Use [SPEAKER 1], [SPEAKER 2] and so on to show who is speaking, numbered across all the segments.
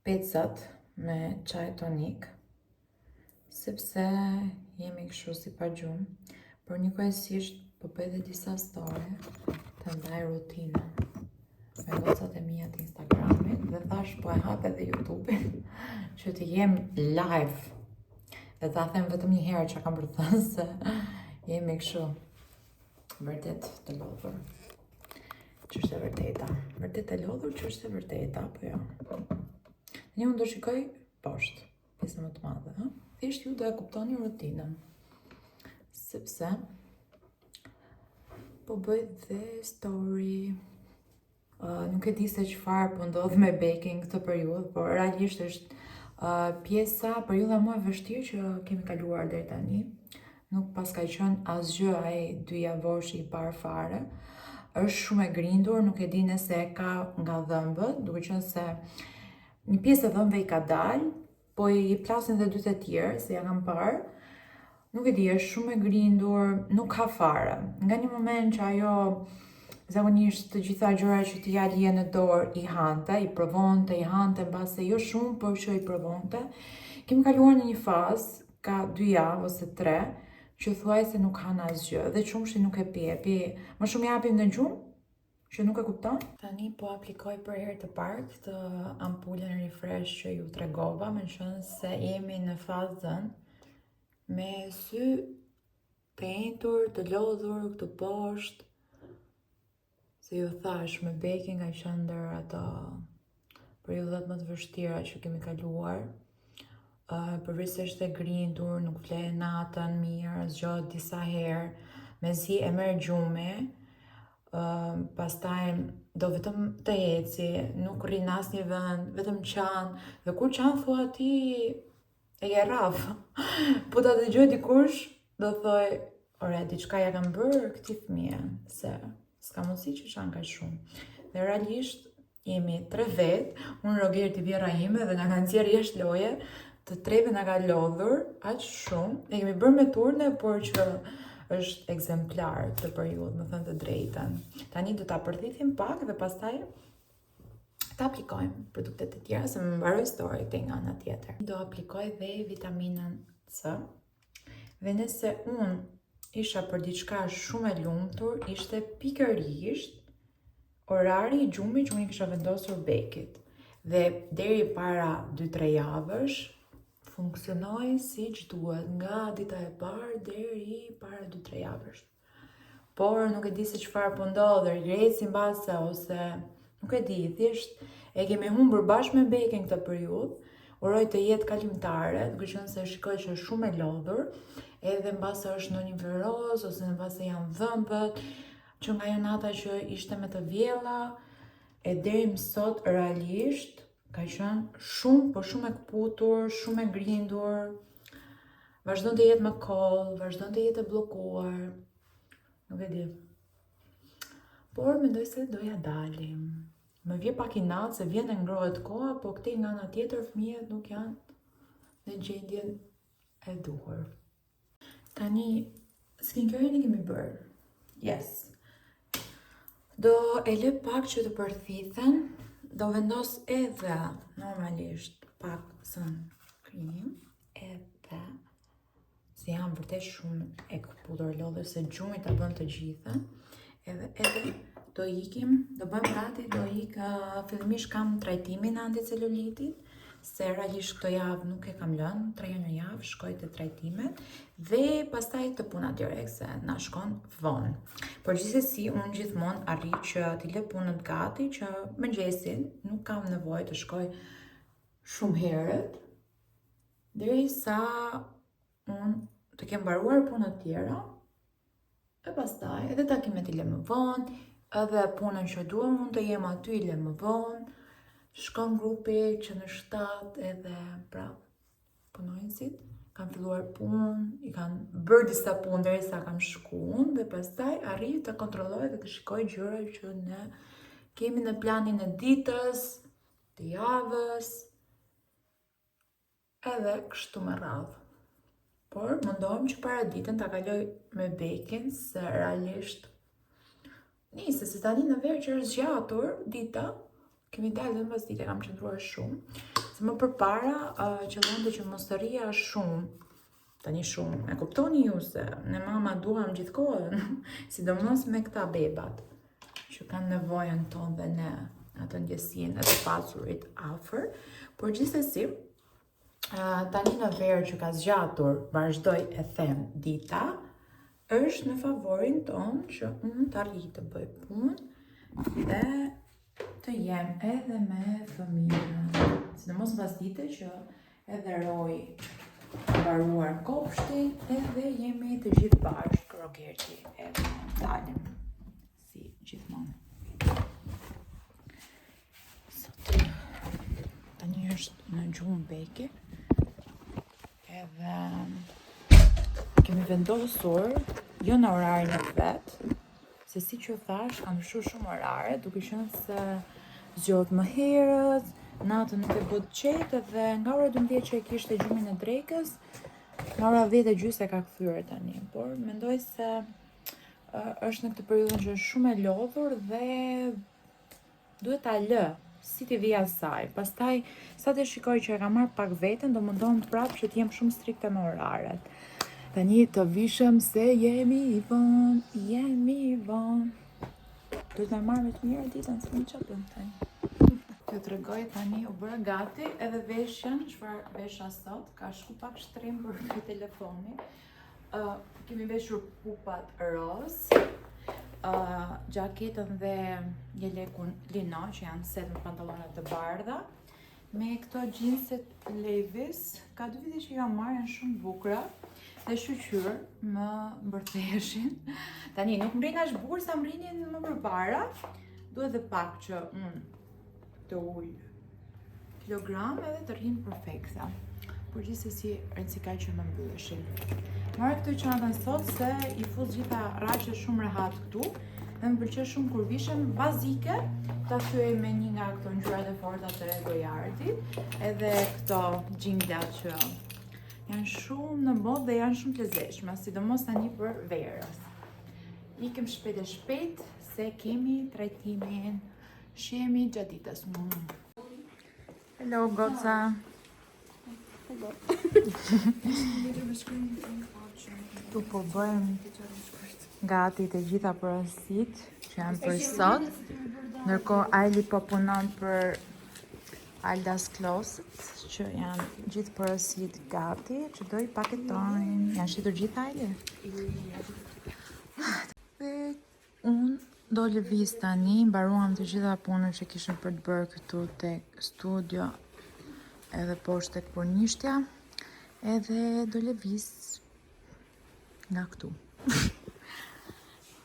[SPEAKER 1] pecat me çaj tonik, sepse jemi kështu si pa gjumë, por njëkohësisht po bëj dhe disa story të ndaj rutinën me gocat e mia të Instagramit dhe thash po e hap edhe YouTube-in që të jem live dhe ta them vetëm një herë që kam për të thënë se jemi kështu vërtet të lodhur. Që është e vërteta. Vërtet e lodhur që është e vërteta, apo jo? Një unë do shikoj poshtë, pjesën më të madhe, ha? Thjesht ju do e kuptoni rutinën. Sepse po bëj dhe story. Nuk e di se çfarë po ndodh me baking këtë periudhë, por realisht është pjesa, periudha më e vështirë që kemi kaluar deri tani. Nuk pas ka qenë asgjë ai 2 javoshi I parë fare. Është shumë e grindur, nuk e di nëse e ka nga dhëmbët, duke qenë se një pjesë e dhëmbëve I ka dalë, po I plasin dhe 2 të tjerë, se ja kam parë. Nuk e di, është shumë e grindur, nuk ka fare. Nga një moment që ajo zakonisht të gjitha gjërat që t'i ja lije në dorë I hante, I provonte, mbase jo shumë, por që I provonte. Kemi kaluar në një fazë, ka 2 javë ose 3, që thuaj se nuk kanë asgjë, dhe qumshi nuk e pi, më shumë japim në gjumë, që nuk e kupton. Tani po aplikoj për herë të parë këtë ampullën refresh që ju tregova, me qenë se jemi në fazën me sy të enjtur, të lodhur, këtu poshtë, se ju thash, me baking ka qenë ndër ato periudhat më të vështira që kemi kaluar. Përveçse e grindur, nuk fle natën mirë, zgjohet disa herë, mezi e merr gjumi, pastaj do vetëm të eci, nuk rri në asnjë vend, vetëm qan, dhe kur qan thua ti e je rraf. Po ta dëgjoj dikush, do thoj, ore, diçka ja kam bërë këtij fëmije, se s'ka mundësi që qan kaq shumë. Dhe realisht jemi 3 vetë, unë Rogerti vjera ime dhe na kanë nxjerrë jashtë loje, të treve nga ka lodhur, aq shumë, e kemi bërë me turne, por që është ekzemplar të periudhë, më thënë të drejtën. Tani do ta përthithim pak dhe pastaj ta aplikojmë produktet e tjera, se më mbaroj story te nga ana tjetër. Do aplikoj dhe vitaminën C. Dhe nëse unë isha për diçka shumë e lumtur, ishte pikërisht orari I gjumit që unë kisha vendosur bekit. Dhe deri para 2-3 javësh, funksionoi siç duhet, nga dita e parë deri para 2-3 javësh. Por nuk e di se çfarë po ndodh, rreci mbase ose nuk e di, thjesht e kemi humbur bashkë me baking këtë periudhë. Uroj të jetë kalimtare, duke qenë se shikoj që është shumë e lodhur, edhe mbase është ndonjë viroz ose mbase janë dhëmbët, që nga jonata që ishte me të vjella, e deri më sot realisht ka qenë shumë, po shumë e kputur, shumë e grindur, vazhdon të jetë më koll, vazhdon të jetë e bllokuar, nuk e di. Por mendoj se doja dalim. Më vjen pak inat se vjen e ngrohet koha, po këtej nga ana tjetër fëmijët nuk janë në gjendjen e duhur. Tani, skincare-in e kemi bërë. Yes. Do e lë pak që të përthithen, do vendos edhe normalisht pak sun cream, edhe se janë vërtet shumë e kputur lodhur se gjumi ta bën të gjithën, edhe do ikim, do bëjmë gati, do ik fillimisht kam trajtimin anticelulitit, se realisht këtë javë nuk e kam lënë, 3 herë në javë shkoj te trajtimet dhe pastaj të punat direkt se na shkon vonë. Por gjithsesi unë gjithmonë arri që t'i lë punët gati që mëngjesin nuk kam nevojë të shkoj shumë herët derisa unë të kem mbaruar punët tjera e pastaj edhe takimet I lë më vonë, edhe punën që dua unë të jem aty I lë më vonë. Shkon grupi që në 7 edhe pra punonjësit kanë filluar punë, I kanë bërë disa punë derisa kam shkuar dhe pastaj arrij të kontrolloj dhe të shikoj gjëra që ne kemi në planin e ditës, të javës, edhe kështu me radhë. Por mundohem që para ditën ta kaloj me baking, se realisht nisi se tani në verë që është zgjatur dita, kemi dalë dhe mbas dite kam qëndruar shumë, se Se më përpara qëllonte që moshtëria është shumë, tani shumë, e kuptoni ju se ne mama duam gjithkohën, sidomos me këta bebat, që kanë nevojën tonë dhe ne, atë ndjesinë e të pasurit afër, por gjithsesi, tani në verë që ka zgjatur, vazhdoj e them dita, është në favorin tonë që unë të arrijë të bëj punë dhe të jem edhe me fëmijën. Sidomos pas dite që edhe Roj mbaruar kopshtin edhe jemi të gjithë bashkë, Rogerti edhe dalim si gjithmonë. Tani është në gjumë beke edhe kemi vendosur jo në orarin e vet, se si që thash kam lëshuar shumë orare, duke qenë se zgjohet më herët, natën nuk e bët qetë dhe nga ora 12 që e kishte gjumin e drekës, nga ora 10:30 e ka kthyer tani, por mendoj se është në këtë periudhë që është shumë e lodhur dhe duhet ta lë si t'i vija saj. Pastaj sa të shikoj që e ka marrë pak veten, do mundohem prapë që t'jem shumë strikte me oraret. Tani të vishëm se jemi i vonë. Duhet me marrë me të mirë ditën, se më qatë bëmë tani. T'ju të regoj tani u bërë gati edhe veshën, çfarë vesha sot, ka shku pak shtrim për këtë telefoni. Kemi veshur pupat roz, gjaketën dhe jelekun lino, që janë set me pantallonat të bardha, me këto jeanset Levi's, ka 2 vite që jam marrë, janë shumë bukura. Dhe shqyqyr më mbërtheshin. Tani, nuk mrin as bukur sa mrinin më përpara. Duhet dhe pak që unë të ull kilogram edhe të rrinë perfekta. Por gjithsesi rëndësika që më mbylleshin. Marrë këtë çantën sot se i fut gjitha raqe shumë rehat këtu. Dhe më pëlqej shumë kur vishem bazike, ta thyej me një nga këto ngjyrat e forta të Goyardit, edhe këto xhinglat që janë shumë në modë dhe janë shumë të lezetshme, sidomos tani për verës. Ikem shpejt e shpejt se kemi trajtimin, shihemi gjatë ditës. Hello, goca. Hello. Tu po bëjmë gati të gjitha porosit që janë për sot. Ndërkohë Ajli po punon për Aldas Closet, që janë gjithë porosit gati, që do i paketojnë. Janë shitur gjithë Ajli? Dhe unë do lëviz tani, mbaruam të gjitha punët që kishëm për të bërë këtu tek studio edhe poshtë tek Pornishtja, edhe do lëviz nga këtu.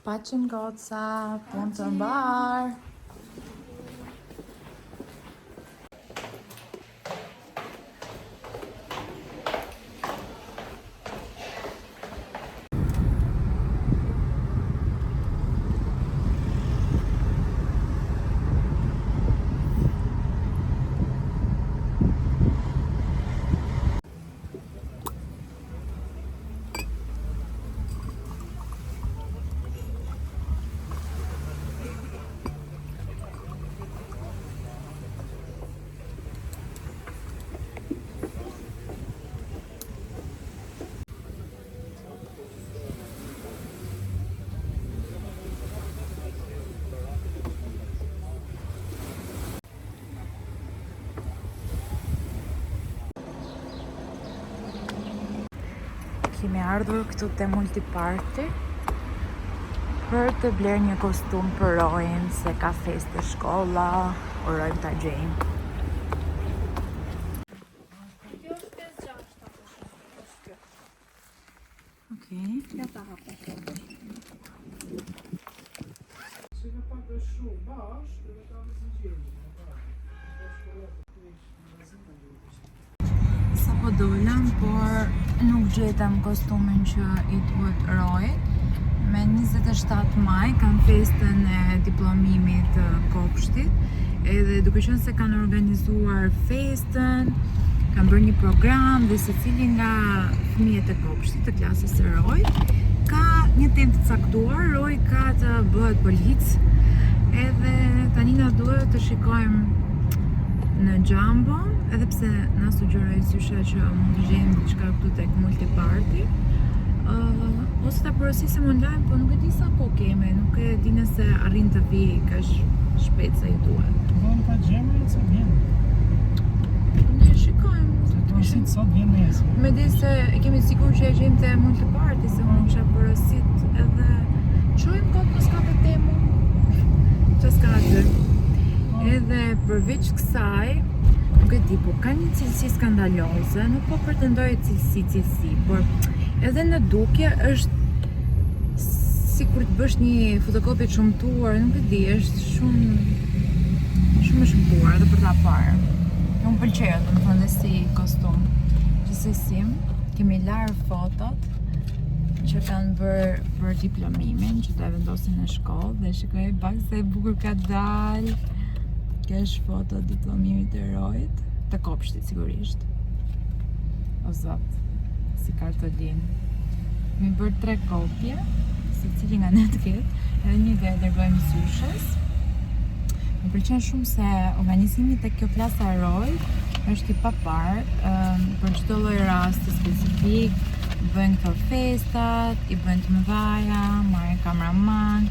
[SPEAKER 1] Paqen goca, punë të mbarë. Kemi ardhur këtu te Multiparty për të bler një kostum për Rojin, se ka festë shkolla, urojmë ta gjejmë. Okej.
[SPEAKER 2] Ja ta hapë.
[SPEAKER 3] Se në pak është shumë bashkë, dhe ta me të gjenë.
[SPEAKER 1] Sa po dolëm, por nuk gjetëm kostumin që i duhet Rojit. Me 27 maj kanë festën e diplomimit të kopshtit, edhe duke qenë se kanë organizuar festën, kanë bërë një program dhe secili nga fëmijët e kopshtit të klasës së Rojit ka një temë të caktuar. Roji ka të bëhet polic, edhe tani na duhet të shikojmë në Jumbo edhe pse na sugjeroi Sysha që mund të gjejmë diçka këtu tek Multiparty. Ose ta porosisim online, po nuk e di sa kohë kemi, nuk e di nëse arrin të vi kaq shpejt sa i duhet.
[SPEAKER 3] Vonë ka gjema e që vjen.
[SPEAKER 1] Ne shikojmë.
[SPEAKER 3] Porosit sot vjen nesër.
[SPEAKER 1] Me di se kemi sigur që e gjejmë te Multiparty, se unë kisha porosit edhe çojmë kot pas ka të temu. Që s'ka aty. Edhe përveç kësaj, nuk e di, po ka një cilësi skandaloze, nuk po pretendoj cilësi, por edhe në dukje është si kur të bësh një fotokopi të shumtuar, nuk e di, është shumë e shumtuar edhe për ta parë. Unë pëlqejë, domethënë dhe si kostum. Gjithsesi, kemi larë fotot që kanë bërë për diplomimin, që do e vendosin në shkollë dhe shikoj pak se e bukur ka dalë. Kjo është foto diplomimit të erojit, të kopshtit sigurisht. O zot, si kartolin. Mi bërë 3 kopje, se cili nga ne të ketë, edhe një dhe dërgojmë Syshës. Më pëlqen shumë se organizimi tek kjo plasa eroj është i papar, për çdo lloj rasti specifik, bëjnë këto festat, i bëjnë të mëdhaja, marrin kameraman,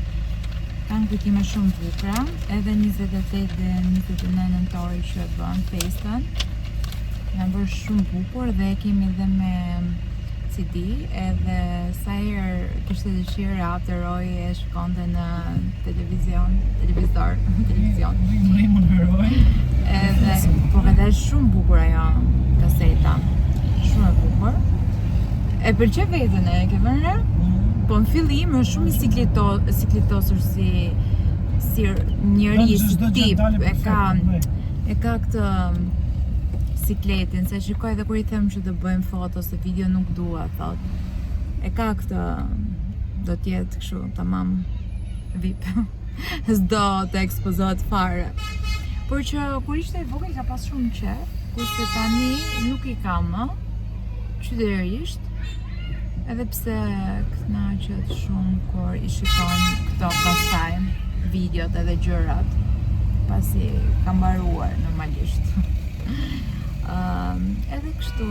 [SPEAKER 1] kanë kujtime shumë bukura, edhe 28 dhe 29 nëntori që bën festën. Janë bërë shumë bukur dhe kemi edhe me CD, edhe sa herë kishte dëshirë Afteroi e shkonte në televizion.
[SPEAKER 3] Rrimë në eroj.
[SPEAKER 1] Edhe, po ka dalë shumë bukur ajo kaseta, shumë e bukur. E pëlqej veten e ke vënë re? Po në fillim është shumë i sikletosur si njeri, si tip, e ka këtë sikletin, se shikoj edhe kur i them që të bëjmë foto se video nuk dua, thot. E ka këtë, do t'jetë kështu tamam VIP. S'do të ekspozohet fare. Por që kur ishte i vogël ka pas shumë qef, kurse tani nuk i ka më, qyterisht. Edhe pse kënaqet shumë kur i shikon këto pastaj videot edhe gjërat, pasi ka mbaruar normalisht. Edhe kështu.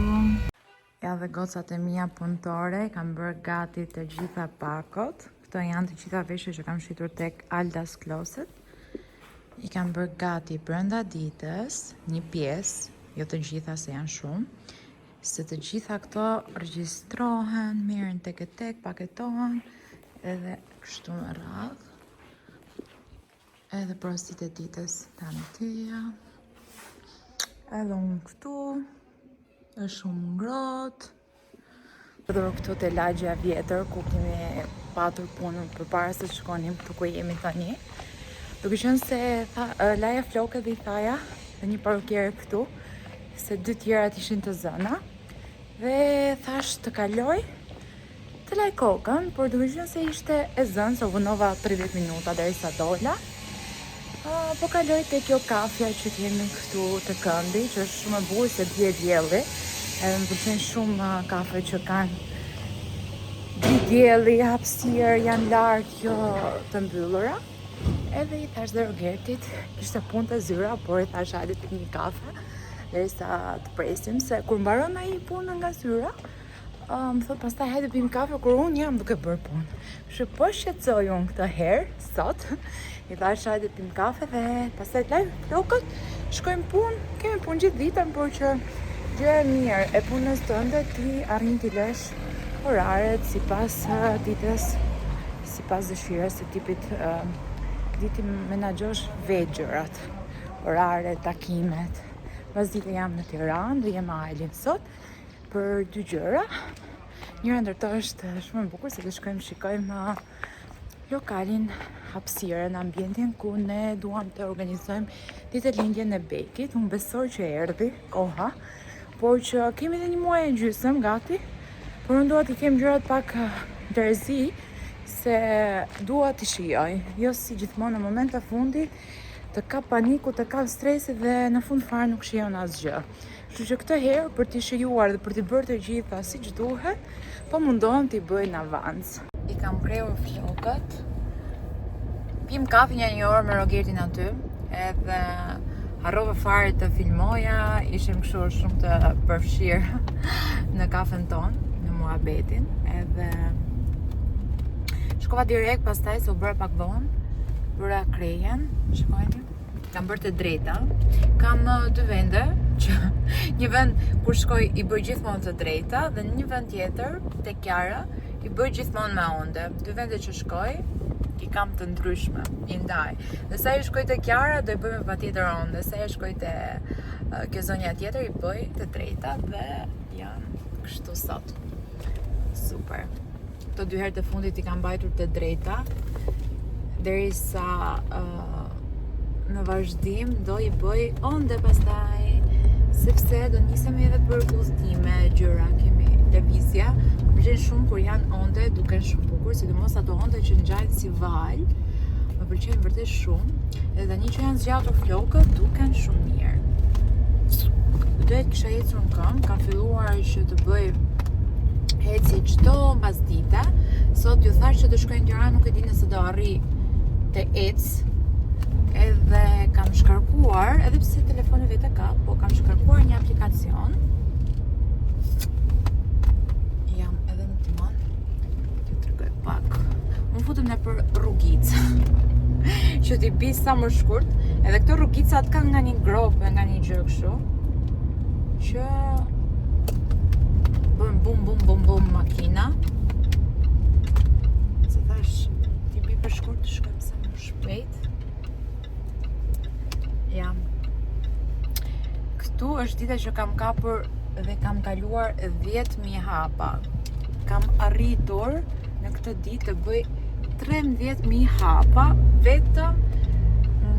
[SPEAKER 1] Ja dhe gocat e mia punëtore kam bërë gati të gjitha pakot. Këto janë të gjitha veshje që kam shitur tek Alda's Closet. I kam bërë gati brenda ditës, një pjesë, jo të gjitha se janë shumë. Se të gjitha këto regjistrohen, merren tek e tek, paketohen, edhe kështu me radhë. Edhe porositë e ditës tani tyja. Edhe unë këtu, është shumë ngrohtë. Përdor këtu te lagja vjetër ku kemi patur punën përpara se të shkonim këtu ku jemi tani. Duke qenë se laja flokët dhe i thaja dhe një parukere këtu, se 2 tjerat ishin të zëna. Dhe thash të kaloj të laj kokën, por duke qenë se ishte e zënë, se u vënova 30 minuta derisa dola. Po kaloj te kjo kafja që kemi këtu të këndi, që është shumë e bukur se bie dielli. Edhe më pëlqen shumë kafe që kanë dielli, hapësirë, janë larg jo të mbyllura. Edhe i thash dhe Rogertit, kishte punë të zyra, por i thash hajde të një kafe. Derisa të presim, se kur mbaron ai punën nga zyra, më thot pastaj hajde pim kafe kur unë jam duke bërë punë. Kështu po shqetësoj unë këtë herë, sot. I thash hajde pim kafe dhe pastaj të laj flokët, shkojmë punë, kemi punë gjithë ditën, por që gjë e mirë e punës tënde ti arrin t'i lësh oraret sipas ditës, sipas dëshirës së tipit, di ti menaxhosh vetë gjërat, oraret, takimet. Pas dite jam në Tiranë dhe jem Ailin sot për 2 gjëra. Njëra ndër to është shumë e bukur se do shkojmë shikojmë lokalin, hapësirën, ambientin ku ne duam të organizojmë ditëlindjen e Bekit. Unë besoj që erdhi koha, por që kemi edhe 1 muaj e gjysmë gati, por unë dua të kem gjërat pak ndërzi, se dua të shijoj, jo si gjithmonë në moment të fundit të ka paniku, të ka stresi dhe në fund fare nuk shijon asgjë. Kështu që këtë herë për t'i shijuar dhe për t'i bërë të gjitha siç duhet, po mundohem t'i bëj në avans. I kam kreur flokët. Pim kafe një orë me Rogertin aty, edhe Harrova fare të filmoja, ishim kështu shumë të përfshirë në kafen ton, në muhabetin, edhe shkova direkt, pastaj se u bëra pak vonë, bëra krejen, shikojni. Kam bërë të drejta. Kam dy vende, që një vend kur shkoj i bëj gjithmonë të drejta dhe një vend tjetër te Kiara i bëj gjithmonë me onde. Dy vende që shkoj i kam të ndryshme, i ndaj. Dhe sa i shkoj te Kiara do i bëj me patjetër onde, sa i shkoj te kjo zonja tjetër i bëj të drejta dhe janë kështu sot. Super. Këto dy herë të fundit i kam mbajtur të drejta derisa në vazhdim do i bëj onde pastaj, sepse do nisemi edhe për udhëtime, gjëra, kemi lëvizje. Më pëlqen shumë kur janë onde, duken shumë bukur, sidomos ato onde që ngjajnë si val. Më pëlqejnë vërtet shumë. Edhe tani që janë zgjatur flokët, duken shumë mirë. Duhet kisha ecur në këmbë, kam filluar që të bëj eci çdo mbas dite. Sot ju thash që do shkoj në Tiranë, nuk e di nëse do arri të ec. Edhe kam shkarkuar, edhe pse telefoni vetë ka, po kam shkarkuar një aplikacion. Jam edhe në timon. T'ju tregoj pak. Unë futem nëpër rrugicë. Që t'i bi sa më shkurt, edhe këto rrugicat kanë nga një grope, nga një gjë kështu, që bën bum bum bum bum makina. Se thash, t'i bi për shkurt të shkojmë sa më shpejt. Jam. Këtu është dita që kam kapur dhe kam kaluar 10.000 hapa. Kam arritur në këtë ditë të bëj 13.000 hapa vetëm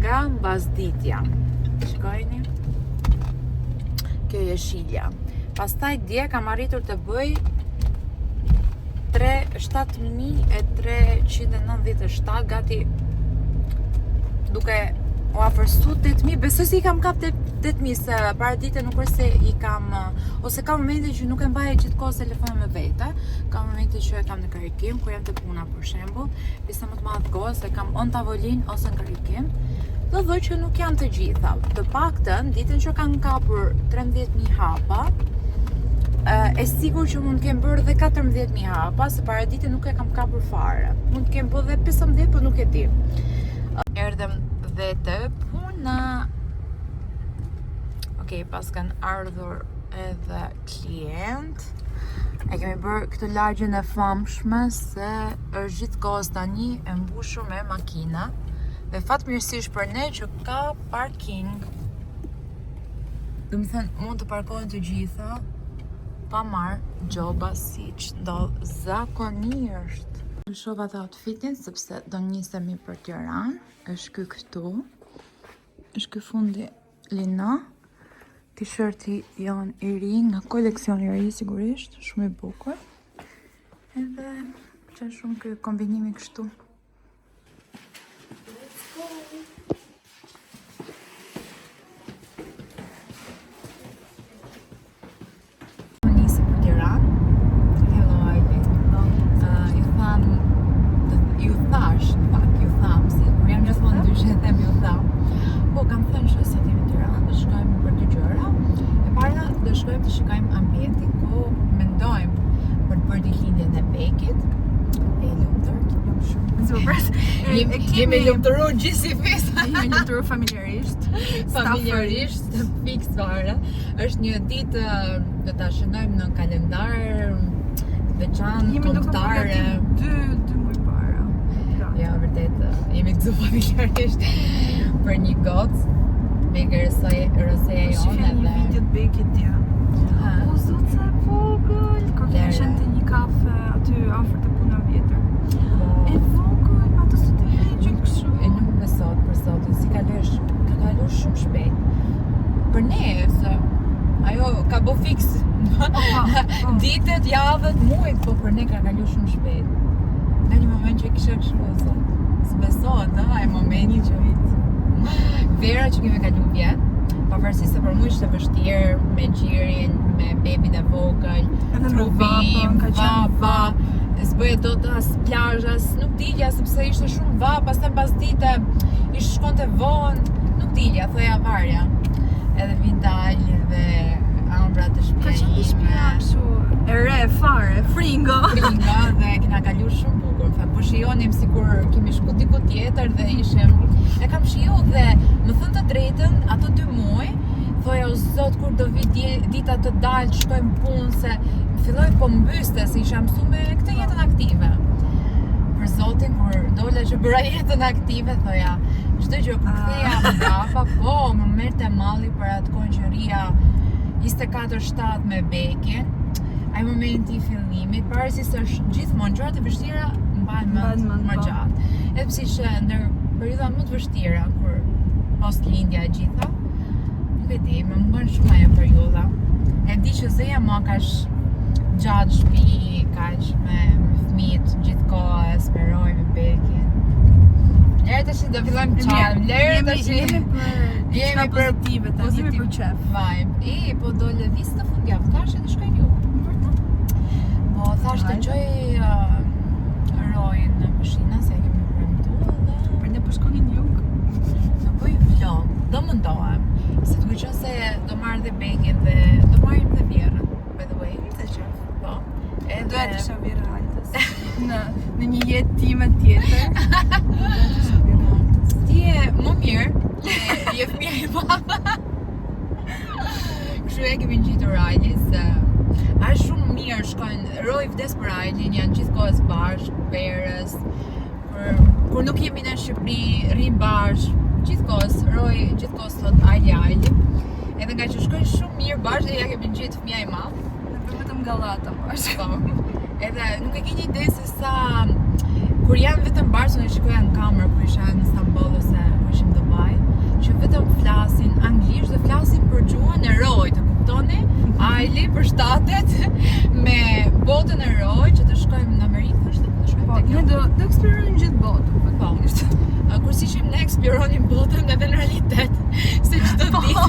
[SPEAKER 1] nga mbasditja. Shikojni. Kjo jeshilja. Pastaj dje kam arritur të bëj 7.397, gati duke u afërsu 8.000, besoj se i kam kap 8.000, se para dite nuk është se i kam, ose ka momente që nuk e mbaj gjithkohës telefonin me vete, ka momente që e kam në karikim, kur jam të puna për shembull, pjesë më të madhe kohës e kam on tavolinë ose në karikim, do thoj që nuk janë të gjitha. Të paktën, ditën që kanë kapur 13.000 hapa, e sigur që mund të kem bërë dhe 14.000 hapa, se para dite nuk e kam kapur fare. Mund të kem bërë dhe 15, por nuk e di. Erdhem dhe të puna. Okej, pas kanë ardhur edhe klient. E kemi bërë këtë lagjen e famshme se është gjithkohës tani e mbushur me makina. Dhe fatmirësisht për ne që ka parking. Do të thënë, mund të parkohen të gjitha pa marrë gjoba siç ndodh zakonisht. Lëshova të outfitin sepse do nisemi për Tiranë. Është ky këtu. Është ky fundi lina. T-shirti janë i ri, nga koleksioni i ri sigurisht, shumë i bukur. Edhe që shumë ky kombinimi kështu. Jemi lumëtëruar gjithë si festa.
[SPEAKER 2] Jemi lumëtëruar familjarisht.
[SPEAKER 1] Familjarisht, fiks fare. Është një ditë do ta shënojmë në kalendar veçantë kombëtare.
[SPEAKER 2] Dy muaj para.
[SPEAKER 1] Ja, vërtet, jemi këtu familjarisht për një gocë. Bege roseja jonë
[SPEAKER 2] edhe... Një video të Begit tja. O, zotë e vogël. Ka qenë të një kafe aty afër të puna vjetër. E vogël, ato sot e heqën kështu.
[SPEAKER 1] E nuk në sot, për sotin, si ka kaluar shumë shpejt. Për ne, se ajo ka bo fiks ditet, javët, muajt, po për ne ka kaluar shumë shpejt. Nga një moment që kisha kështu, s'besohet, ai momenti që vit. Vera që kemi kaluar vjet, pavarësisht se për mua ishte vështirë me gjirin, me bebin e vogël, trupin, vapa, s'bëje dot as plazh, as nuk dilja sepse ishte shumë vap, pastaj pas dite i shkonte vonë, nuk dilja, thoja varja. Edhe vindalje dhe ambra të
[SPEAKER 2] Ka qenë një shtëpia
[SPEAKER 1] shpjejme.
[SPEAKER 2] kështu e re fare, fringo.
[SPEAKER 1] Fringa dhe kena kaluar shumë bukur. Tha, po shijonim sikur kemi shku diku tjetër dhe ishim. E kam shiju dhe më thënë të drejtën, ato 2 muaj, thoja o zot kur do vi dita të dalë, shkojmë punë se filloi po mbyste se isha mësuar me këtë jetën aktive. Për zotin kur dola që bëra jetën aktive, thoja, çdo gjë kur ktheja mbrapa, po më merrte malli për atë kohë që rria 24/7 me bekin. Ai momenti i fillimit, pavarësisht se është gjithmonë gjërat e vështira mbahen mend më gjatë. Edhe pse ishte ndër periudha më të vështira kur post lindja e gjitha, nuk e di, më bën shumë ajo periudha. E di që zeja mua ka gjatë shtëpi, kaq me fëmijët gjithkohë, speroj me bekin. Lere tash do fillojmë të çajmë. Lere tash
[SPEAKER 2] Jemi për pozitive tani, jemi për qef.
[SPEAKER 1] vibe. Po do lëviz në fundjavë, tash edhe shkojnë ju. Po thash të qoj rojën në pëshina se kemi premtuar dhe
[SPEAKER 2] Për ne po shkonin jug.
[SPEAKER 1] do bëj vlog. Do mundohem. Se duke qenë se do marr dhe bekin dhe do marrim dhe vjerën. By the way,
[SPEAKER 2] Të qef.
[SPEAKER 1] po.
[SPEAKER 2] Do e të shoh viraltës. Në një jetë time tjetër. Do e të shoh viraltës.
[SPEAKER 1] Ti je më mirë, je fëmija i madhe. Kështu e kemi ngjitur Rajlin se është shumë mirë shkojnë, Roj vdes për Rajlin, janë gjithkohës bashkë, verës, kur nuk jemi në Shqipëri, rrim bashkë, gjithkohës, Roj gjithkohës thot Ajli. Edhe nga që shkojnë shumë mirë bashkë, dhe ja kemi ngjitur fëmija i madh.
[SPEAKER 2] Ne për vetëm gallata bashkë.
[SPEAKER 1] Po. Edhe nuk e keni ide se sa kur janë vetëm bashkë, unë shikoja në kamerë kur isha në Istanbul ose kur ishim në Dubai, që vetëm flasin anglisht dhe flasin për gjuhën e Roj, të kuptoni? Ajli përshtatet me botën e Roj që të shkojmë në Amerikë, thoshte, të shkojmë
[SPEAKER 2] Po,
[SPEAKER 1] tek
[SPEAKER 2] ne do eksplorojmë gjithë botën.
[SPEAKER 1] Po. Kur si ishim ne eksploronim botën edhe në realitet, se çdo ditë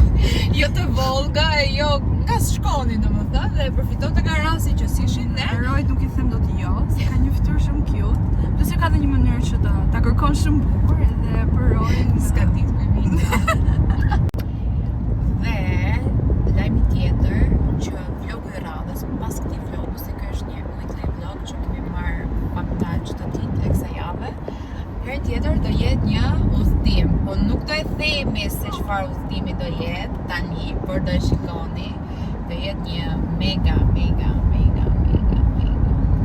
[SPEAKER 1] jo të Volga e jo nga shkonin domethënë dhe përfitonte nga rasti që si ishin ne.
[SPEAKER 2] Rojt nuk i them dot jo, se ka një fytyrë shumë cute. Plus ka dhe një mënyrë që ta kërkon shumë bukur edhe për Rojin
[SPEAKER 1] S'ka ditë për vinë. Dhe lajmi tjetër që vlogu i radhës, pas këtij vlogu, se ky është një weekly vlog që kemi marrë pak dalë çdo ditë e kësaj jave. Herën tjetër do jetë një udhëtim, po nuk do e themi se çfarë udhëtimi do jetë tani, por do e shikoni. Do jetë një mega.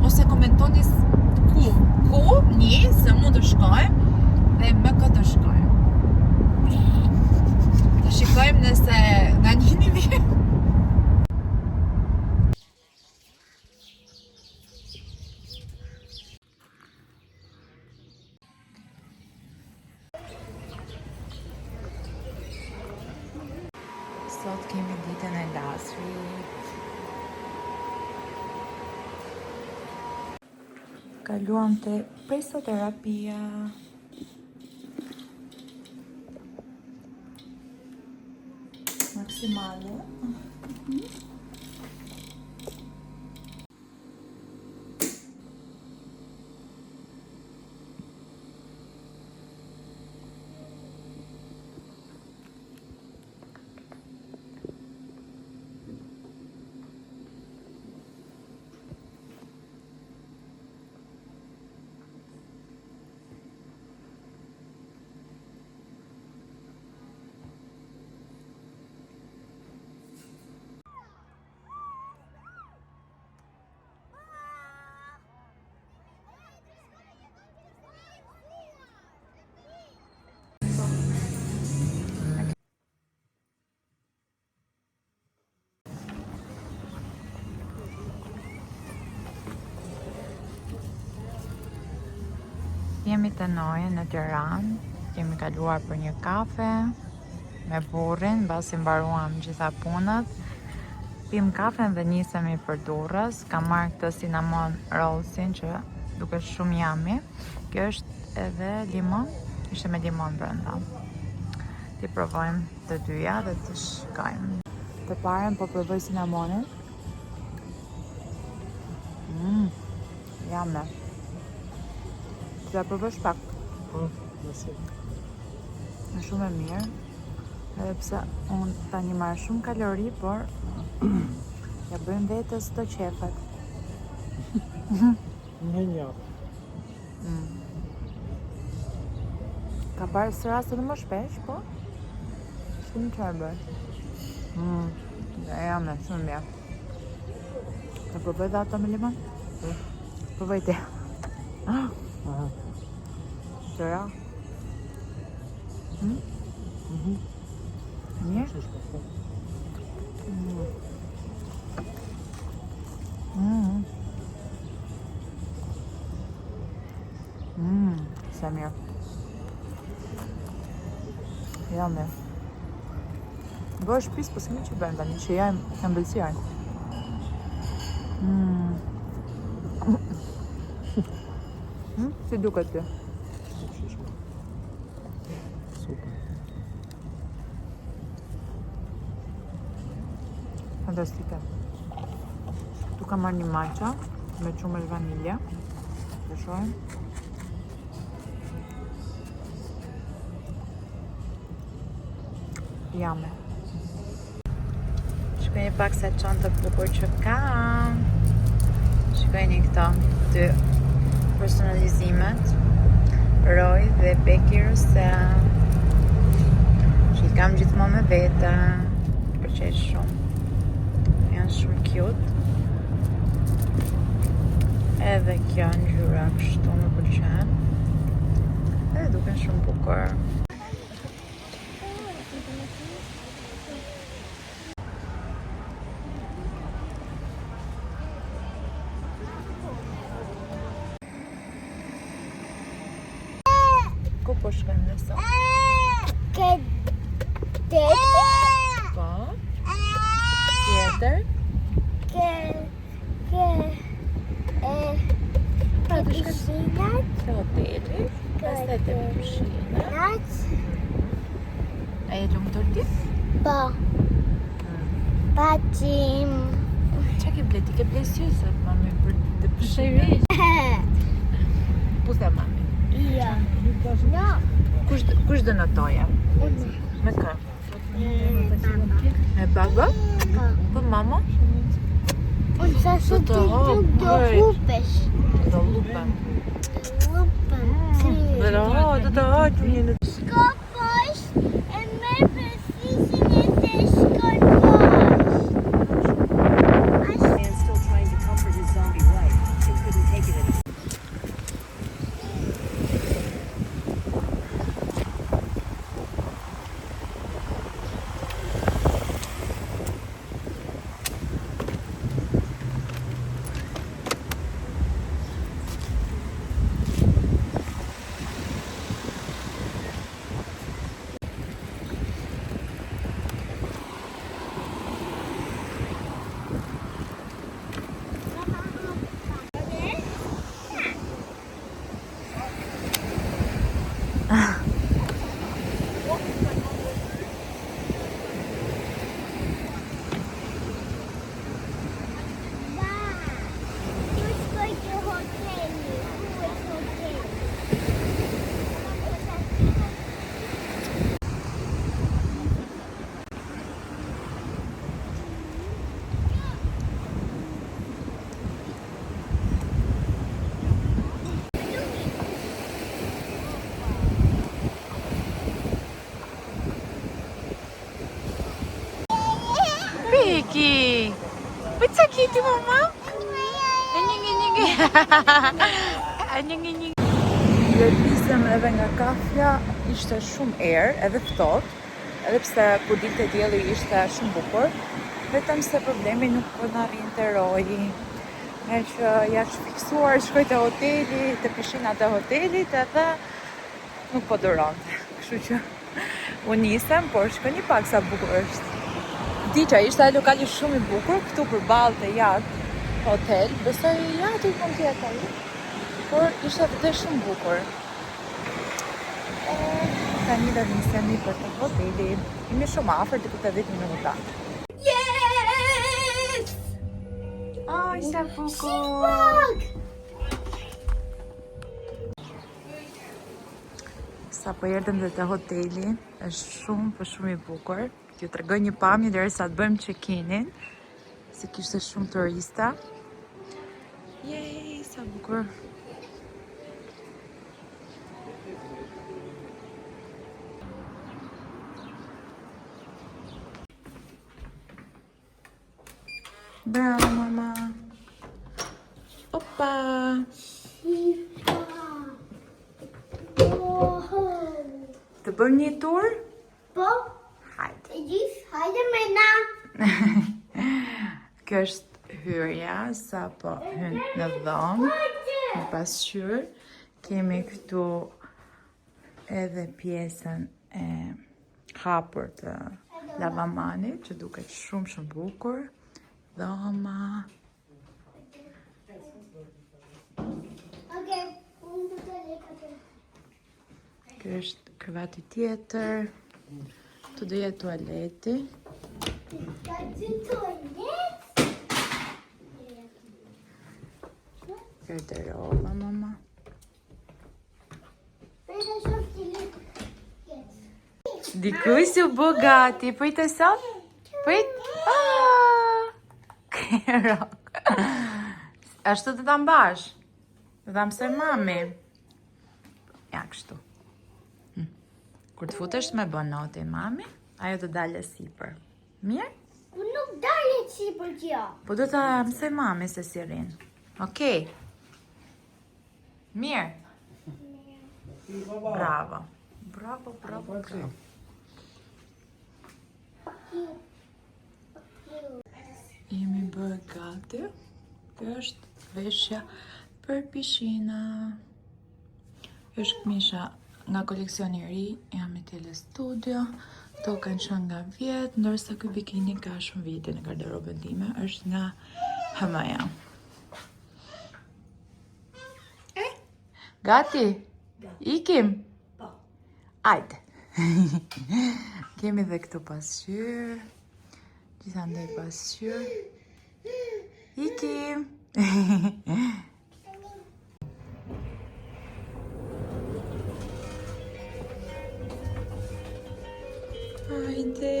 [SPEAKER 1] Ose komentoni ku një se mund të shkojmë dhe me këtë të shkojmë. Të shikojmë nëse na njihni mirë. Sot kemi ditën e lasrit. Kaluam te presoterapia. Maksimale. Jemi të Nojën në Tiranë, kemi kaluar për një kafe me burrin, mbasi mbaruam gjitha punët. Pim kafen dhe nisemi për Durrës. Kam marrë këtë cinnamon rollsin që duket shumë yummy. Kjo është edhe limon, ishte me limon brenda. Ti provojmë të dyja dhe të shkojmë. Të parën po provoj cinnamonin. Yummy. Të provosh pak.
[SPEAKER 3] Nëse.
[SPEAKER 1] Është shumë e mirë. Edhe pse unë tani marr shumë kalori, por ja bëjmë vetës të qefat.
[SPEAKER 3] Një.
[SPEAKER 1] Ka parë së rast edhe më shpesh, po shumë çfarë bëj. Ja me shumë mirë. Të provoj dhe ato me limon? Provoj te. Qëra? Mirë? Sa mirë. Ja me. Bëj shpis, po s'kemi që bëjmë tani, që jajmë ëmbëlsirë. Si duket ty?
[SPEAKER 3] Super.
[SPEAKER 1] Fantastike. Tu kam marrë një matcha me qumësh vanilje. Të shohim. Jame. Shkojni pak sa çantë të bukur që kam. Shkojni këto dy personalizimet. Roy dhe Becky Russell. Që i kam gjithmonë me vete. Pëlqej shumë. Janë shumë cute. Edhe kjo ngjyra kështu më pëlqen. Edhe duken shumë bukur. Ku po shkojmë ne sot? Po. Tjetër? Pra të shkojmë te hoteli, pastaj te piscina. A je lumtur ti?
[SPEAKER 4] Po. Pacim.
[SPEAKER 1] Qa ke ble? Ti ke ble syzet, mami, për të piscina? Puse mami.
[SPEAKER 4] Ja. No.
[SPEAKER 1] Kush dënotoje? Me kë? Me baba? Po mama?
[SPEAKER 4] Unë sa së
[SPEAKER 1] Do të
[SPEAKER 4] të
[SPEAKER 1] hop,
[SPEAKER 4] do
[SPEAKER 1] hoj.
[SPEAKER 4] hupesh.
[SPEAKER 1] Do lupem.
[SPEAKER 4] Lupem.
[SPEAKER 1] Do të hoqë një në...
[SPEAKER 4] Shko poshtë e merë presisin e të shkon poshtë.
[SPEAKER 5] Man still trying to comfort his zombie wife. They couldn't take it anymore.
[SPEAKER 1] Becky! What's so cute, mama? Lëvizëm edhe nga kafja, ishte shumë erë, edhe ftohtë, edhe pse kur dilte dielli ishte shumë bukur, vetëm se problemi nuk po na rrinte roji. Me që jashtë fiksuar, shkoj te hoteli, te piscina të hotelit, edhe nuk po duronte. Kështu që unë nisem, por shkoni pak sa bukur është. Diqa, ishte ai lokali shumë i bukur, këtu përballë te Yacht Hotel, besoj Yacht mund të jetë ai, por ishte vërtet shumë bukur. Tani do nisemi për te hoteli, jemi shumë afër, diku te 10 minuta.
[SPEAKER 4] Yes!
[SPEAKER 1] Ai, sa bukur! Sa po erdhëm dhe te hoteli, është shumë i bukur. T'ju tregoj një pamje derisa të bëjmë check-in-in, se kishte shumë turista. Jej, sa bukur. Bravo, mama. Opa. Të bëjmë një tur?
[SPEAKER 4] Po,
[SPEAKER 1] Hajde.
[SPEAKER 4] hajde Mena.
[SPEAKER 1] Kjo është hyrja, sa po hyn në dhomë, në pasqyrë. Kemi këtu edhe pjesën e hapur të lavamanit, që duket shumë bukur. Dhoma.
[SPEAKER 4] Okej, unë do të lekë.
[SPEAKER 1] Kjo është krevati tjetër. Tu do jetë tualeti.
[SPEAKER 4] Ka të toalet?
[SPEAKER 1] Garderoba, mama.
[SPEAKER 4] Përda shumë të lekë.
[SPEAKER 1] Dikuj si u bë gati. Prit e sot? Prit? Kerok. Ashtu të ta mbash? Të ta mësoj mami. Ja, kështu. Kur të futesh me bën notin, mami, ajo të dalë sipër. Mirë?
[SPEAKER 4] Unë nuk dalë si për kjo.
[SPEAKER 1] Po do ta mësoj mami se si rrin. Okej. Mirë. Bravo. Bravo. Jemi bërë gati. Kjo është veshja për pishina. Është këmisha nga koleksioni i ri, jam i Tele Studio. To kanë qenë nga vjet, ndërsa ky bikini ka shumë vite në garderobën time, është nga H&M. Gati? Ikim? Po. Ajde. Kemi dhe këtu pasqyrë. Gjithandaj pasqyrë. Ikim. Hajde.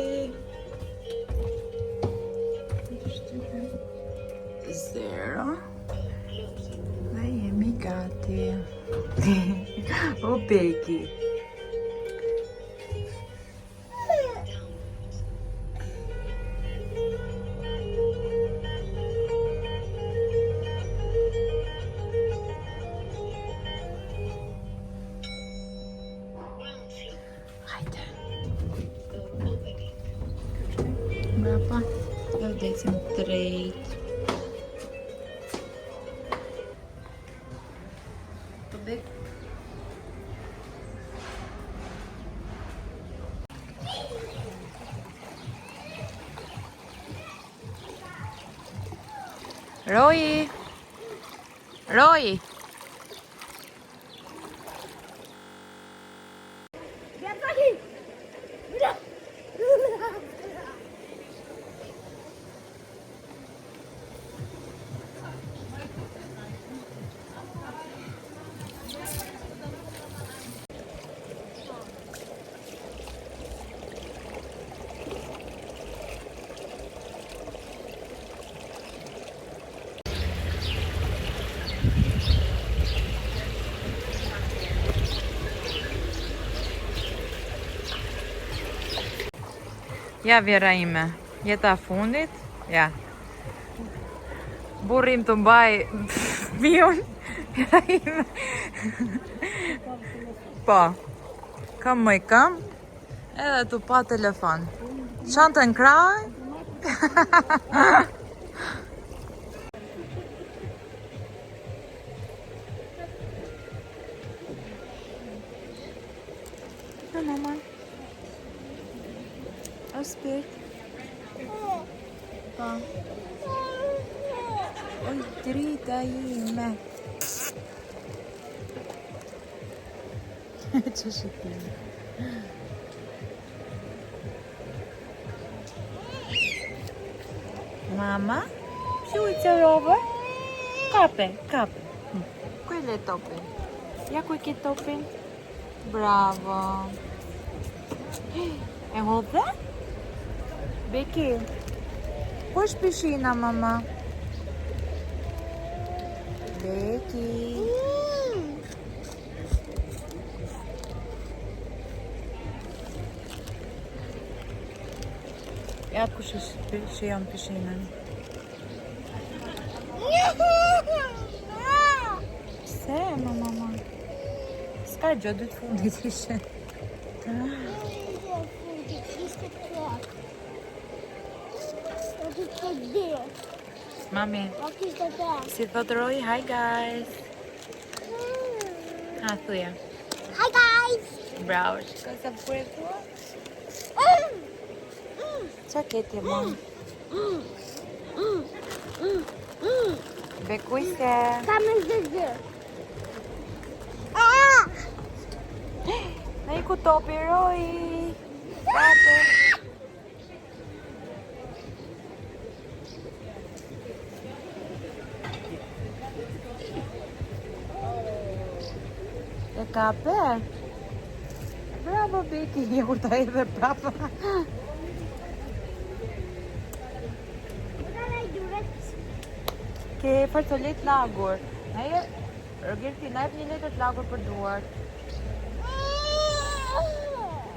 [SPEAKER 1] Zero. Dhe jemi gati. O Beki. Hajde. Mrapa, do decim drejt. Të bek. Roji! Roji! Ja, Vera ime, jeta fundit, ja. Burrim të mbaj pion, Vera ime. Po, kam më i kam, edhe tu pa telefon. Shantën kraj. Ja, mama. Spirit. Pa. Oj, drita ime. Që shikime. Mama, shujtë rovër. Kape. Kuj le topin? Ja kuj ki topin? Bravo. E hodhe? Beki, ku është pishina, mama? Beki. Ja kush është që jam pishinën. Pse, mama? S'ka gjë, dytë fundit ishe. Mami, si thot Roy, hi guys. Ha, thuja.
[SPEAKER 4] Hi guys!
[SPEAKER 1] Bravo, shka sa për e thua? Qa keti, mom? Bekujse.
[SPEAKER 4] Kam e zëzë.
[SPEAKER 1] Na i ku topi, Roy. Bravo. E kape? Bravo, Beki, një urta edhe prapa. Ke farcolet lagur. Rogerti, na jep një letër të lagur për duart.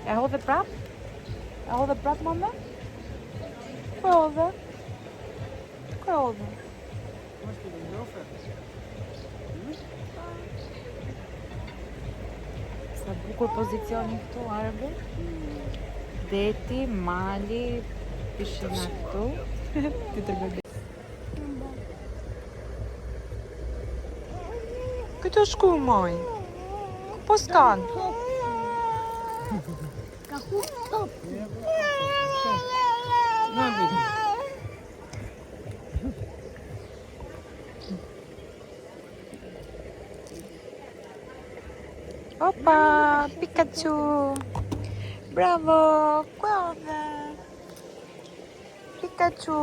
[SPEAKER 1] E hodhe prap? E hodhe prap, mama? Kër hodhe? Kër hodhe? Sa bukur pozicioni këtu, Arbe. Deti, mali, pishina këtu. Ti të rëbërbe. Këtë shku, moj? Ku po s'kan?
[SPEAKER 4] Ka ku top.
[SPEAKER 1] Opa, Pikachu. Bravo, guarda. Pikachu.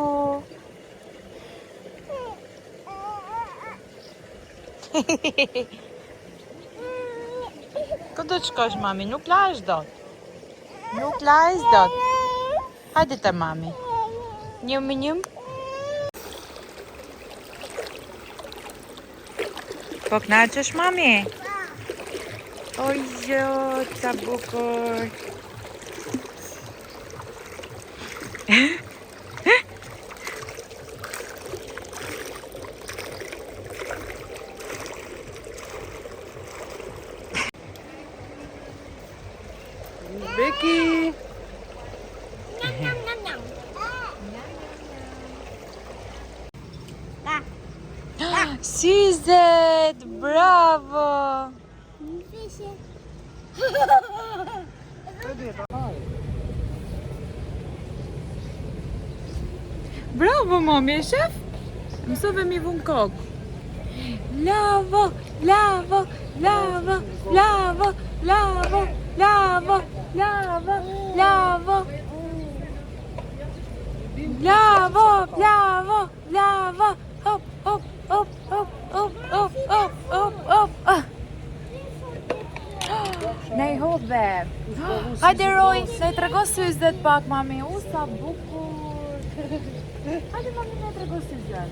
[SPEAKER 1] Këtë do të shkosh, mami? Nuk lash dot. Nuk lash dot. Hajde të mami. Njëm. Po knaqesh, mami? Oj, jo, ca bukur. Beki. Syzet, bravo. Bravo, mami, e shef? Mësove mi vun kokë. Lavo, lavo, lavo, lavo, lavo, lavo, lavo, lavo. Lavo, lavo, lavo. Hop, hop, hop, hop, hop, hop, hop, hop, hop. Nej, hodhe. Hajde, Roy, ne trego syzet pak, mami. U, sa bukur. Hajde, mami, ne trego syzet.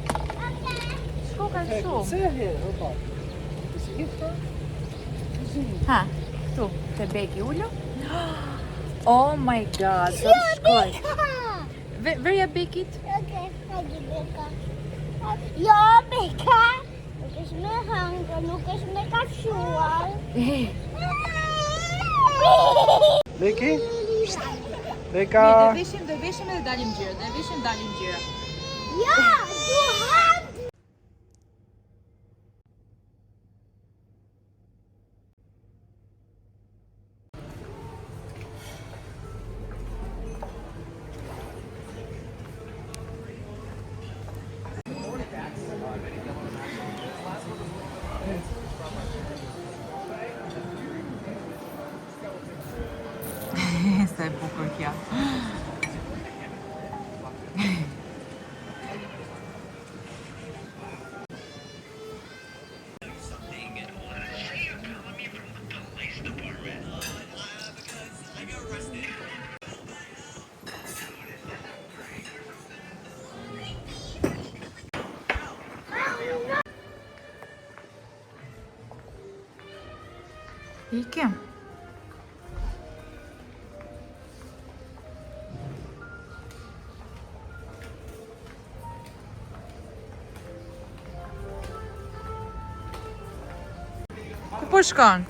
[SPEAKER 1] Shko ka shumë. Ha, këtu, te Beki ullu. Oh my god, do të shkoj. Verja Bekit.
[SPEAKER 4] Okej, hajde Beka. Jo, Beka. Nuk është me hangër, nuk është me kafshuar.
[SPEAKER 3] Beki? Beka?
[SPEAKER 1] Do vishim edhe dalim gjyra,
[SPEAKER 4] Ja, du hand.
[SPEAKER 1] Sa e bukur kjo. Ikem. Ku po shkon?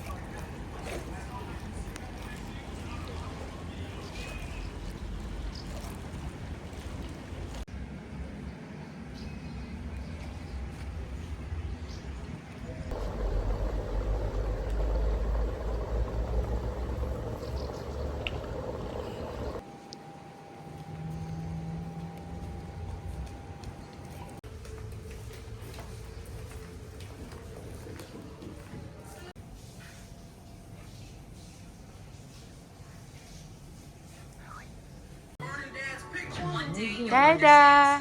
[SPEAKER 1] Dada.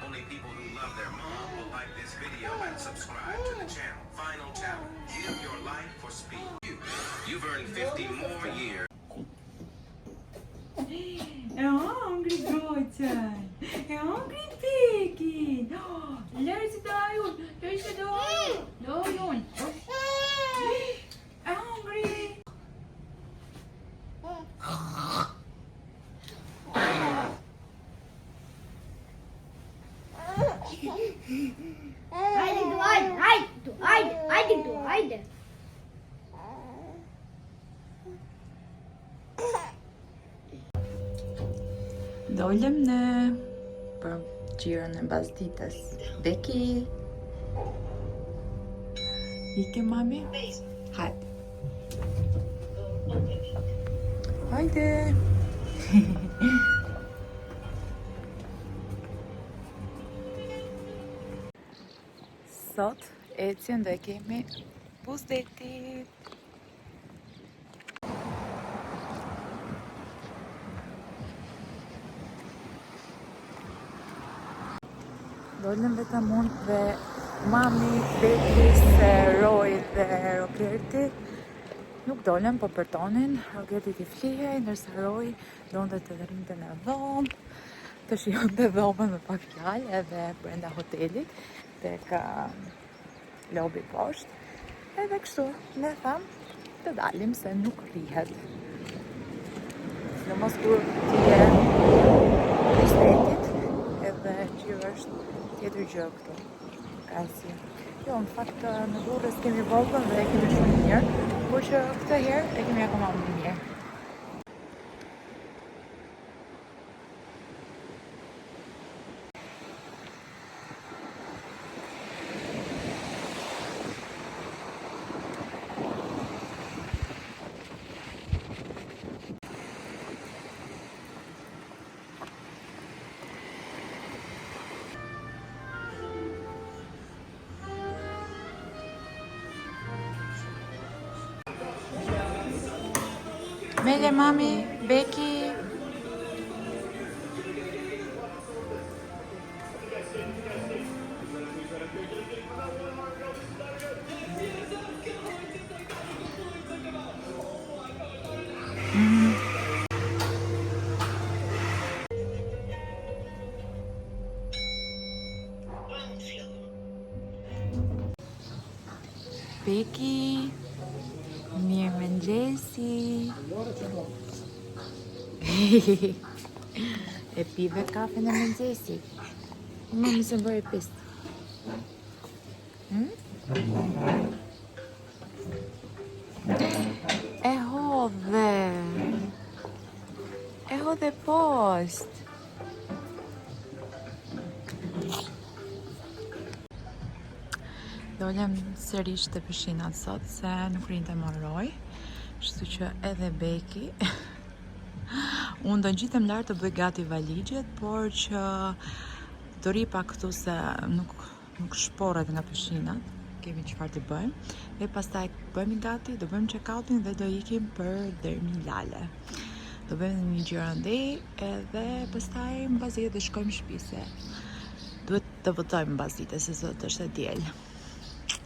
[SPEAKER 6] Only people who love their mom will like this video and subscribe to the channel. Final challenge. Give your life for speed. You've earned 50 more years.
[SPEAKER 1] Hungry Gocha. Hungry Piggy. There's Dion. There's Dion. Dion. Hungry.
[SPEAKER 4] Haydi.
[SPEAKER 1] Dolem në për gjirën e bazdites. Beki. Ike mami? Hajde. Hajde. Sot ecjen dhe kemi buzdetit. Dolem vetëm unë dhe mami, Beki, se Roy dhe Rogerti. Nuk dolem, po përtonin. Rogerti t'i flihej, ndërsa Roy donte të rrinte në dhomë, të shijonte dhomën me pak fjalë edhe brenda hotelit, tek lobi poshtë. Edhe kështu, ne thamë të dalim se nuk rrihet. Në mos kur t'je buzdetit, edhe që është tjetër gjë këtu. Kasi. Jo, në fakt në Durrës kemi vogël dhe e kemi shumë mirë, por që këtë herë e kemi akoma më mirë. Mele mami, Beki. Beki. Mirëmëngjesi. E pive kafen e mëngjesit. Mami se bëri pist. E hodhe. E hodhe post. Dolem sërish të pishinat sot se nuk rinte më Roy, kështu që edhe Beki. Unë do ngjitem lart të bëj gati valigjet, por që do ri pak këtu se nuk shporret nga pishinat. Kemi çfarë të bëjmë. Dhe pastaj bëhemi gati, do bëjmë check-outin dhe do ikim për Dermilale. Do bëjmë një gjirandej edhe pastaj mbasi do shkojmë në shtëpi se duhet të votojmë mbasi se sot është e diel.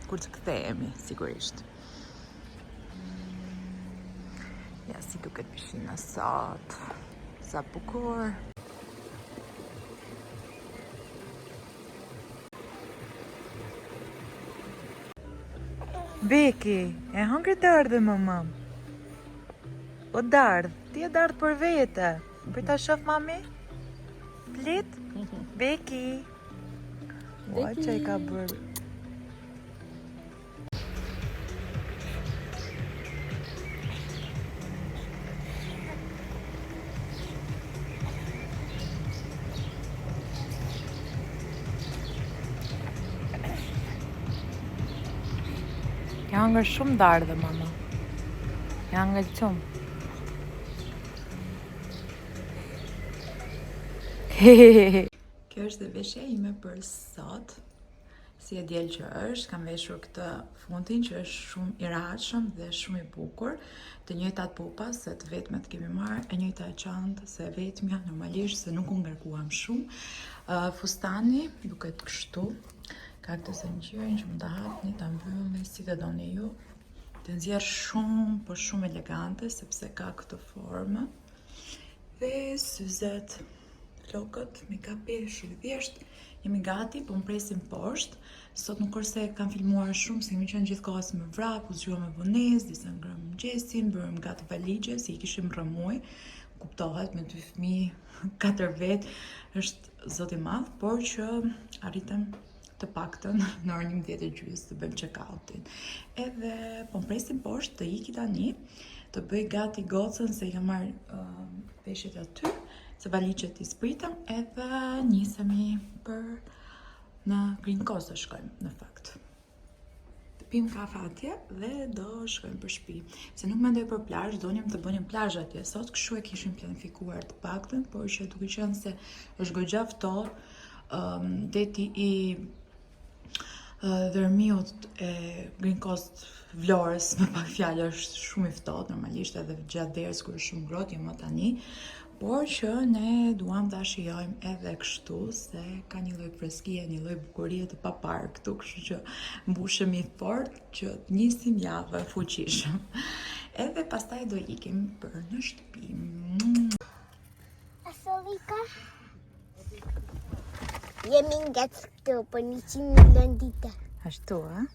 [SPEAKER 1] Kur të kthehemi, sigurisht. Ja, si duket pishina sot. Sa bukur. Beki, e hangër dardhë më mam. O dardhë, ti e dardhë për vete. Për ta shof mami? Plit? Beki. Ua që i ka bërë. Ja hangër shumë dardhë, mama. Ja hangër shumë. Kjo është dhe veshja ime për sot. Si e diel që është, kam veshur këtë fundin që është shumë i rahatshëm dhe shumë i bukur. Të njëjtat pupa, se të vetmet kemi marrë, e njëjta çantë, se vetmja normalisht se nuk u ngarkuam shumë. Fustani duket kështu. Ka këtë zëngjërin që mund ta hapni, ta mbyllni si të doni ju. Të nxjerr shumë, por shumë elegante sepse ka këtë formë. Dhe syzet, flokët, make-upi, shumë thjesht. Jemi gati, po më presim poshtë. Sot nuk është se kam filmuar shumë, se kemi qenë gjithkohës me vrap, u zgjuam me vonesë, disa ngrëm mëngjesin, bërëm gati valixhe, si i kishim rëmuj. Kuptohet me 2 fëmijë, 4 vetë, është zot i madh, por që arritëm të paktën në orën 11:30 të bëjmë check-outin. Edhe po më presim poshtë të iki tani, të bëj gati gocën se i kam marrë peshjet aty, se valixhet i spritëm, edhe nisemi për në Green Coast do shkojmë në fakt. Të pim kafe atje dhe do shkojmë për shtëpi. Se nuk mendoj për plazh, donim të bënim plazh atje sot, kështu e kishim planifikuar të paktën, por që duke qenë se është goxha ftohtë, deti i Dërmiut e Green Coast Vlorës, me pak fjalë, është shumë i ftohtë, normalisht edhe gjatë verës kur është shumë ngrohtë, jo më tani, por që ne duam ta shijojmë edhe kështu, se ka një lloj freskie, një lloj bukurie të paparë këtu, kështu që mbushemi fort që të nisim javë fuqishëm. Edhe pastaj do ikim për në shtëpi.
[SPEAKER 4] Asolika. Jemi nga këtu për 100 milion dita.
[SPEAKER 1] Ashtu, a?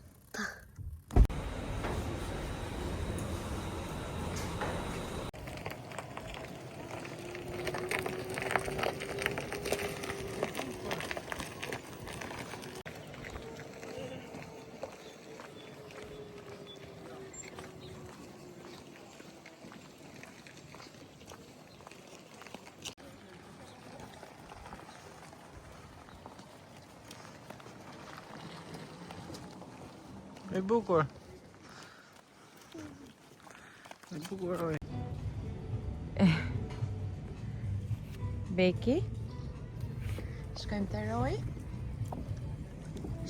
[SPEAKER 3] E bukur. E bukur oj.
[SPEAKER 1] Beki? Shkojmë të roj?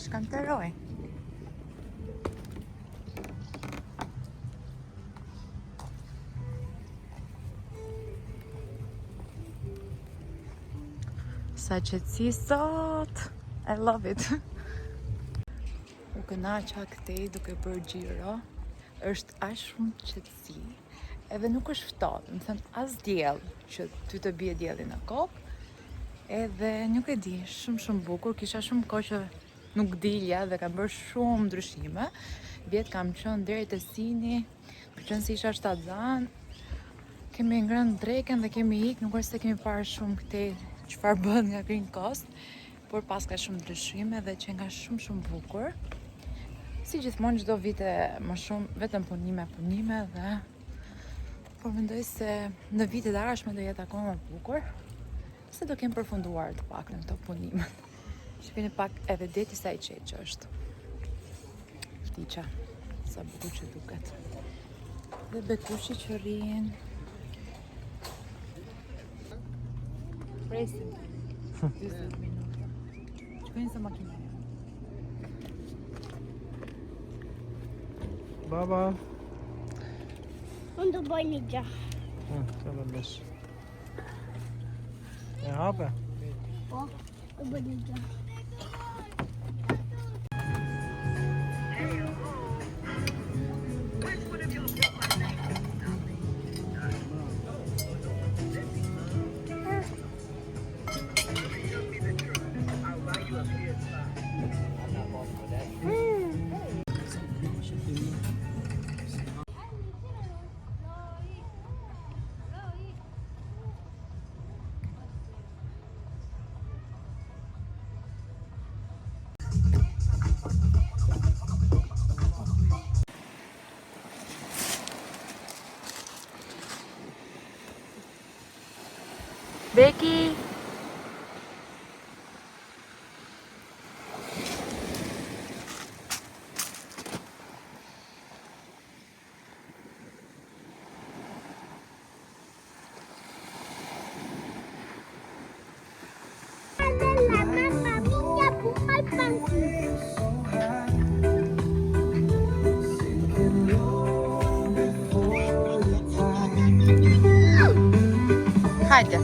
[SPEAKER 1] Shkojmë të roj? Sa qetësi sot! I love it! U kënaqa këtej duke bërë xhiro, është aq shumë qetësi, edhe nuk është ftohtë, më thënë as diell që ty të bie dielli në kokë, edhe nuk e di, shumë bukur, kisha shumë kohë që nuk dilja dhe kam bërë shumë ndryshime. Vjet kam qenë deri te Sini, për qenë si isha shtazan, kemi ngrënë dreken dhe kemi ikë, nuk është se kemi parë shumë këtej çfarë bëhet nga Green Coast, por pas ka shumë ndryshime dhe që nga shumë bukur. Si gjithmonë çdo vite më shumë vetëm punime dhe por mendoj se në vitet e ardhshme do jetë akoma më bukur, se do kem përfunduar të paktën këto punime. Shikoni pak edhe deti sa i qetë që është. Ftiqa, sa bukur që duket. Dhe bekushi që rrin. Presim 20 minuta. Shkojnë sa makina.
[SPEAKER 3] Baba.
[SPEAKER 4] Unë do bëj një gjë.
[SPEAKER 3] Të më besh. E hape?
[SPEAKER 4] Po, do bëj një gjë.
[SPEAKER 1] Beki.
[SPEAKER 4] La mamma mia puma il pancino.
[SPEAKER 1] Hajde.